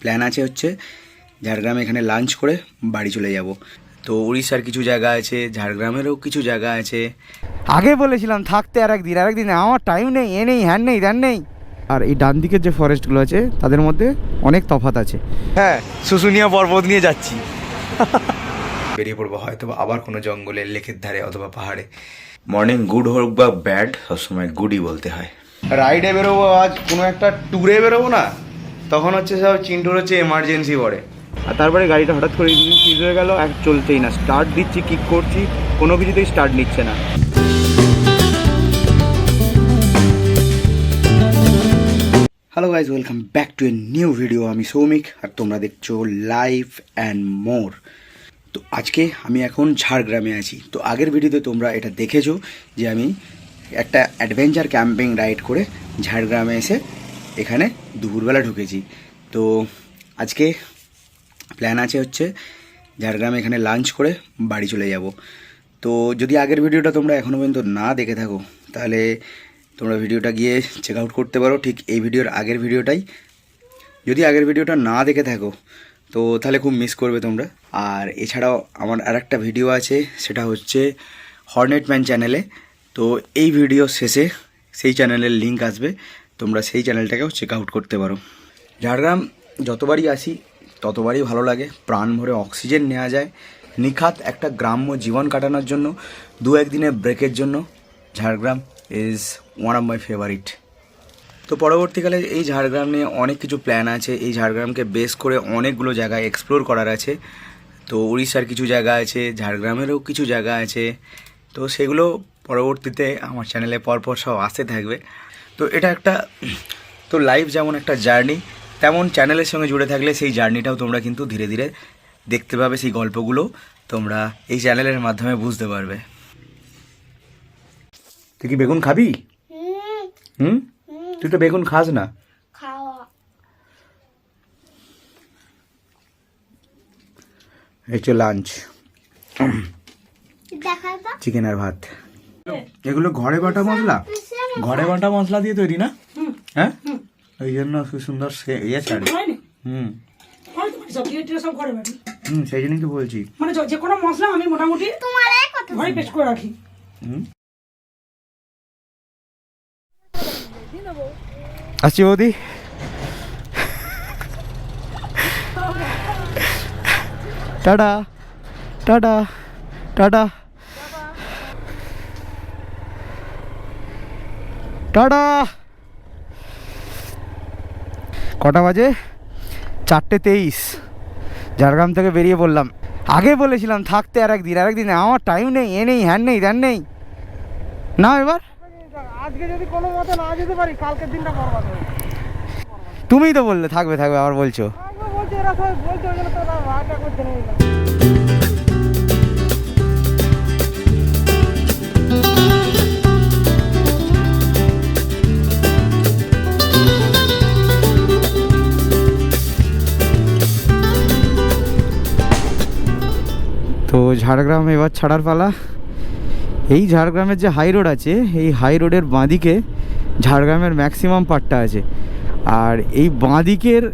Plan আছে হচ্ছে ঝাড়গ্রামে এখানে লাঞ্চ করে বাড়ি চলে যাব। তো উড়িষ্যার কিছু জায়গা আছে, ঝাড়গ্রামেরও কিছু জায়গা আছে। আগে বলেছিলাম থাকতে আরেকদিন আমার টাইম নেই, এ নেই, হ্যান নেই, ধ্যান নেই। আর এই ডান দিকের যে ফরেস্টগুলো আছে তাদের মধ্যে অনেক তফাৎ আছে। হ্যাঁ, শুশুনিয়া পর্বত নিয়ে যাচ্ছি। বেরিয়ে পড়বো হয়তো আবার কোনো জঙ্গলে, লেকের ধারে অথবা পাহাড়ে। মর্নিং গুড হোক বা ব্যাড, সবসময় গুডই বলতে হয়। রাইডে বেরোবো, আজ কোনো একটা ট্যুরে বেরোবো না, তখন হচ্ছে সব চিন্টুর হচ্ছে এমার্জেন্সি পড়ে। আর তারপরে গাড়িটা হঠাৎ করে সিজ হয়ে গেল, আর চলছেই না। স্টার্ট দিচ্ছি, কিক করছি, কোনো কিছুতেই স্টার্ট নিচ্ছে না। Hello guys, welcome back to a new video. আমি সৌমিক আর তোমরা দেখছো লাইফ অ্যান্ড মোর। তো আজকে আমি এখন ঝাড়গ্রামে আছি। তো আগের ভিডিওতে তোমরা এটা দেখেছো যে আমি একটা অ্যাডভেঞ্চার ক্যাম্পিং রাইড করে ঝাড়গ্রামে এসে এখানে দুপুরবেলা ঢুকেছি। তো আজকে প্ল্যান আছে হচ্ছে ঝাড়গ্রামে এখানে লাঞ্চ করে বাড়ি চলে যাব। তো যদি আগের ভিডিওটা তোমরা এখনও পর্যন্ত না দেখে থাকো তাহলে তোমরা ভিডিওটা গিয়ে চেক আউট করতে পারো, ঠিক এই ভিডিওর আগের ভিডিওটাই। যদি আগের ভিডিওটা না দেখে থাকো তো তাহলে খুব মিস করবে তোমরা। আর এছাড়াও আমার আরেকটা ভিডিও আছে, সেটা হচ্ছে হর্নেট ম্যান চ্যানেলে। তো এই ভিডিও শেষে সেই চ্যানেলের লিঙ্ক আসবে, তোমরা সেই চ্যানেলটাকেও চেক আউট করতে পারো। ঝাড়গ্রাম যতবারই আসি ততবারই ভালো লাগে, প্রাণ ভরে অক্সিজেন নেওয়া যায়। নিখাত একটা গ্রাম্য জীবন কাটানোর জন্য, দু একদিনের ব্রেকের জন্য Jhargram is one of my favourite. তো পরবর্তীকালে এই ঝাড়গ্রাম নিয়ে অনেক কিছু প্ল্যান আছে। এই ঝাড়গ্রামকে বেস করে অনেকগুলো জায়গায় এক্সপ্লোর করার আছে। তো উড়িষ্যার কিছু জায়গা আছে, ঝাড়গ্রামেরও কিছু জায়গা আছে। তো সেগুলো পরবর্তীতে আমার চ্যানেলে পরপর সব আসতে থাকবে। তো এটা একটা, তো লাইফ যেমন একটা জার্নি, তেমন চ্যানেলের সঙ্গে জুড়ে থাকলে সেই জার্নিটাও তোমরা কিন্তু ধীরে ধীরে দেখতে পাবে। সেই গল্পগুলো তোমরা এই চ্যানেলের মাধ্যমে বুঝতে পারবে। তুই কি বেগুন খাবি? হুম, তুই তো বেগুন খাস না। এই তো লাঞ্চ, চিকেন আর ভাত। এগুলো ঘরে বাটা মশলা, ঘরে বাটা মশলা দিয়ে তৈরি না? হ্যাঁ, ওই জন্য সুন্দর ইয়ে ছাড়ে। সেই জন্যই তো বলছি, মানে যে কোনো মশলা আমি মোটামুটি ঘরে পেস্ট করে রাখি। আসছি বৌদি। Tata tata tata tata. কটা বাজে? 4:23। ঝাড়গ্রাম থেকে বেরিয়ে পড়লাম। আগে বলেছিলাম থাকতে আরেকদিন আমার টাইম নেই, এ নেই, হ্যান নেই, ধ্যান নেই। না এবার আজকে যদি কোনো মতে না যেতে পারি, কালকের দিনটা বরবাদ হবে। তুমিই তো বললে থাকবে আবার বলছো। বলছি এরা সবাই বলছে, ওই জন্য তো রাগটা করছে না। তো ঝাড়গ্রাম এবার ছাড়ার পালা। এই ঝাড়গ্রামের যে হাই রোড আছে, এই হাই রোডের বাঁদিকে ঝাড়গ্রামের ম্যাক্সিমাম পার্টটা আছে। আর এই বাঁদিকের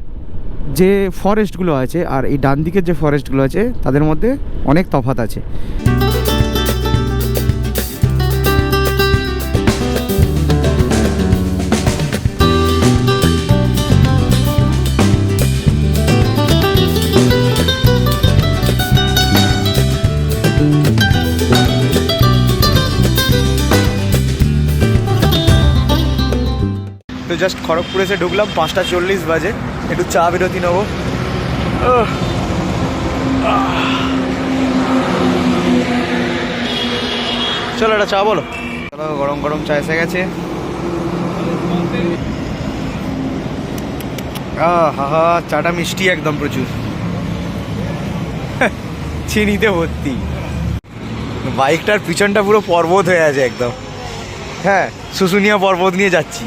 যে ফরেস্টগুলো আছে আর এই ডান দিকের যে ফরেস্টগুলো আছে তাদের মধ্যে অনেক তফাৎ আছে। তো জাস্ট খড়গপুরে এসে ঢুকলাম, 5:40 বাজে। একটু চা বিরতি নেবো। চলো একটা চা বলো। চলো, গরম গরম চা এসে গেছে। হা, চাটা মিষ্টি একদম, প্রচুর চিনিতে ভর্তি। বাইকটার পিছনটা পুরো পর্বত হয়ে আছে একদম। হ্যাঁ, শুশুনিয়া পর্বত নিয়ে যাচ্ছি।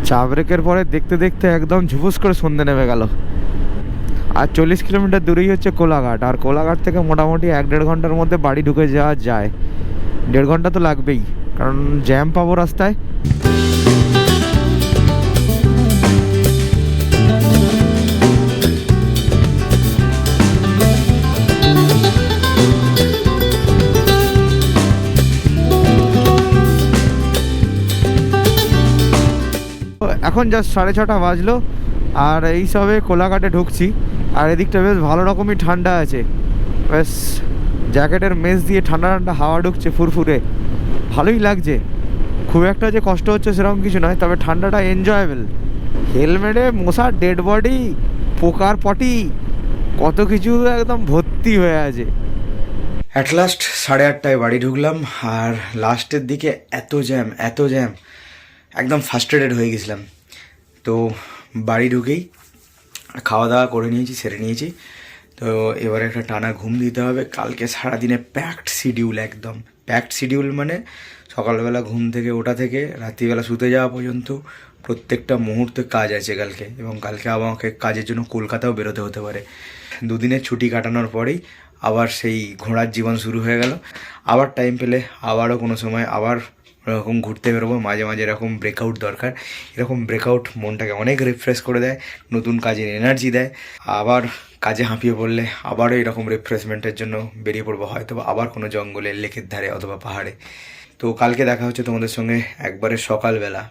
চা ব্রেকের পরে দেখতে দেখতে একদম ঝুপুস করে সন্ধে নেমে গেল। আর 40 কিলোমিটার দূরেই হচ্ছে কোলাঘাট। আর কোলাঘাট থেকে মোটামুটি 1-1.5 ঘন্টার মধ্যে বাড়ি ঢুকে যাওয়া যায়। 1.5 ঘন্টা তো লাগবেই, কারণ জ্যাম পাবো রাস্তায়। এখন জাস্ট 6:30 বাজলো, আর এই সবে কোলাঘাটে ঢুকছি। আর এদিকটা বেশ ভালো রকমই ঠান্ডা আছে, বেশ জ্যাকেটের মেজ দিয়ে ঠান্ডা ঠান্ডা হাওয়া ঢুকছে ফুরফুরে, ভালোই লাগছে। খুব একটা যে কষ্ট হচ্ছে সেরকম কিছু নয়, তবে ঠান্ডাটা এনজয়েবল। হেলমেটে মশার ডেড বডি, পোকার পটি, কত কিছু একদম ভর্তি হয়ে আছে। অ্যাট লাস্ট 8:30টায় বাড়ি ঢুকলাম, আর লাস্টের দিকে এত জ্যাম, একদম ফার্স্ট্রেটেড হয়ে গেছিলাম। তো বাড়ি ঢুকেই খাওয়া দাওয়া করে নিয়েছি, সেরে নিয়েছি। তো এবারে একটা টানা ঘুম দিতে হবে। কালকে সারাদিনে প্যাকড শিডিউল, একদম প্যাকড শিডিউল, মানে সকালবেলা ঘুম থেকে ওঠা থেকে রাত্রিবেলা শুতে যাওয়া পর্যন্ত প্রত্যেকটা মুহূর্তে কাজ আছে কালকে। এবং কালকে আমাকে কাজের জন্য কলকাতাও বেরোতে হতে পারে। দুদিনের ছুটি কাটানোর পরেই আবার সেই ঘোড়ার জীবন শুরু হয়ে গেল। আবার টাইম পেলে আবারও কোনো সময় আবার এরকম ঘুরতে বেরোবো। মাঝে মাঝে এরকম ব্রেকআউট দরকার, এরকম ব্রেকআউট মনটাকে অনেক রিফ্রেশ করে দেয়, নতুন কাজের এনার্জি দেয়। আবার কাজে হাঁপিয়ে পড়লে আবারও এরকম রিফ্রেশমেন্টের জন্য বেরিয়ে পড়বো, হয়তো আবার কোনো জঙ্গলে, লেকের ধারে অথবা পাহাড়ে। তো কালকে দেখা হচ্ছে তোমাদের সঙ্গে একবারে সকালবেলা।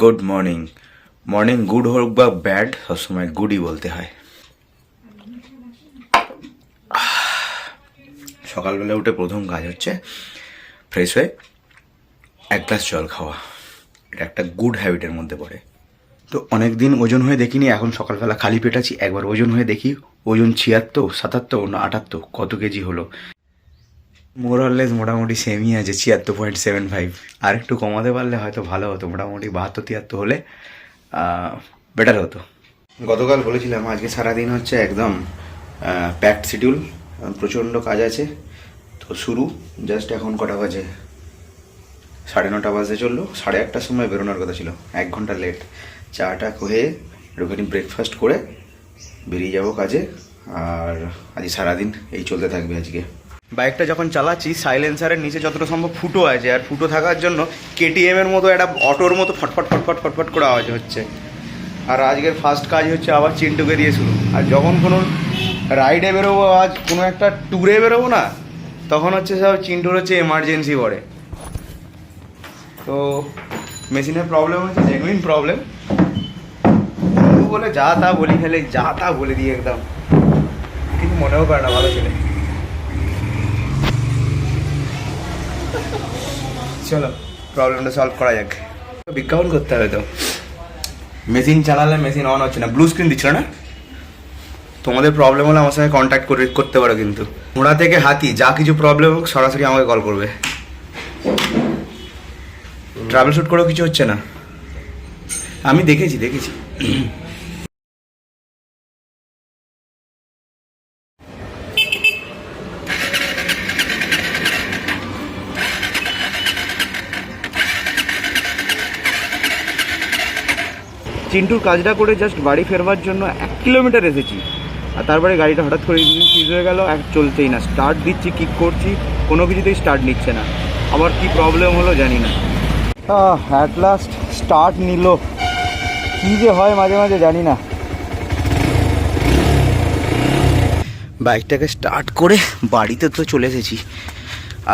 Good morning. মর্নিং গুড হোক বা ব্যাড, সবসময় গুডই বলতে হয়। সকালবেলা উঠে প্রথম কাজ হচ্ছে ফ্রেশ হয়ে 1 গ্লাস জল খাওয়া। এটা একটা গুড হ্যাবিটের মধ্যে পড়ে। তো অনেক দিন ওজন হয়ে দেখিনি, এখন সকালবেলা খালি পেট আছি, একবার ওজন হয়ে দেখি। ওজন 76, 77 না 78 কত কেজি হলো। মোরাললেস মোটামুটি সেমই আছে, 76.75। আর একটু কমাতে পারলে হয়তো ভালো হতো, মোটামুটি 72-73 হলে বেটার হতো। গতকাল বলেছিলাম আজকে সারাদিন হচ্ছে একদম প্যাকড শিডিউল, প্রচণ্ড কাজ আছে। তো শুরু জাস্ট এখন কটা বাজে, 9:30 বাজতে চললো। 8:30টার সময় বেরোনোর কথা ছিল, 1 ঘন্টা লেট। চাটা খেয়ে একটুখানি ব্রেকফাস্ট করে বেরিয়ে যাব কাজে। আর আজ সারাদিন এই চলতে থাকবে আজকে। বাইকটা যখন চালাচ্ছি সাইলেন্সারের নিচে যতটা সম্ভব ফুটো আছে, আর ফুটো থাকার জন্য কেটিএমের মতো একটা অটোর মতো ফটফট ফটফট ফটফট করে আওয়াজ হচ্ছে। আর আজকের ফার্স্ট কাজ হচ্ছে আবার চিন্টুকে দিয়ে শুরু। আর যখন কোনো রাইডে বেরোবো, আজ কোনো একটা ট্যুরে বেরোবো না, তখন হচ্ছে সব চিন্টুর হচ্ছে এমার্জেন্সি পড়ে। তো মেশিনের প্রবলেম হচ্ছে জেনুইন প্রবলেম, বলে যা তা বলি ফেলে, যা তা বলে দিই একদম, কিছু মনেও করে না, ভালো ছেলে। চলো প্রবলেমটা সলভ করা যাক। বিজ্ঞাপন করতে হবে তো। মেশিন চালালে মেশিন অন হচ্ছে না, ব্লু স্ক্রিন দিচ্ছিল না। তোমাদের প্রবলেম হলে আমার সঙ্গে কন্ট্যাক্ট করতে পারো, কিন্তু ঘোড়া থেকে হাতি যা কিছু প্রবলেম হোক সরাসরি আমাকে কল করবে। ট্রাভেল শ্যুট করেও কিছু হচ্ছে না, আমি দেখেছি। চিন্টুর কাজটা করে জাস্ট বাড়ি ফেরবার জন্য 1 কিলোমিটার এসেছি, আর তারপরে গাড়িটা হঠাৎ করে সিজ হয়ে গেল, এক চলতেই না। স্টার্ট দিচ্ছি, কিক করছি, কোনো কিছুতেই স্টার্ট নিচ্ছে না। আবার কি প্রবলেম হলো জানি না। অ্যাট লাস্ট স্টার্ট নিল, কী যে হয় মাঝে মাঝে জানি না। বাইকটাকে স্টার্ট করে বাড়িতে তো চলে এসেছি।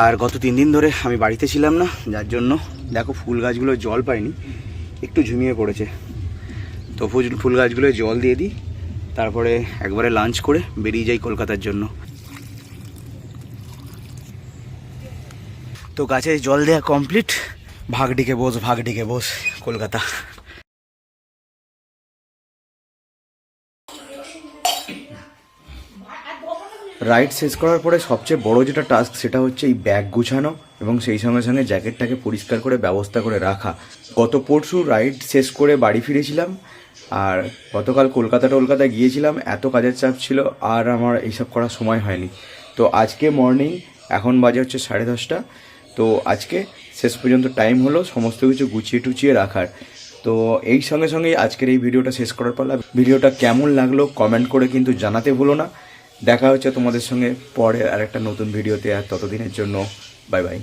আর গত 3 দিন ধরে আমি বাড়িতে ছিলাম না, যার জন্য দেখো ফুল গাছগুলো জল পায়নি, একটু ঝুমিয়ে পড়েছে। তো ফুল গাছগুলো জল দিয়ে দিই, তারপরে একবারে লাঞ্চ করে বেরিয়ে যাই কলকাতার জন্য। তো গাছে জল দেওয়া কমপ্লিট, ভাগ ডিকে বস কলকাতা। রাইড শেষ করার পরে সবচেয়ে বড় যেটা টাস্ক সেটা হচ্ছে এই ব্যাগ গুছানো এবং সেই সঙ্গে সঙ্গে জ্যাকেটটাকে পরিষ্কার করে ব্যবস্থা করে রাখা। গত পরশু রাইড শেষ করে বাড়ি ফিরেছিলাম, আর গতকাল কলকাতা গিয়েছিলাম, এত কাজের চাপ ছিল আর আমার এইসব করার সময় হয়নি। তো আজকে মর্নিং, এখন বাজে হচ্ছে 10:30। তো আজকে শেষ পর্যন্ত টাইম হলো সমস্ত কিছু গুছিয়ে টুচিয়ে রাখার। তো এই সঙ্গে সঙ্গেই আজকের এই ভিডিওটা শেষ করার পালা। ভিডিওটা কেমন লাগলো কমেন্ট করে কিন্তু জানাতে ভুলো না। দেখা হচ্ছে তোমাদের সঙ্গে পরে আরেকটা নতুন ভিডিওতে, আর ততদিনের জন্য বাই বাই।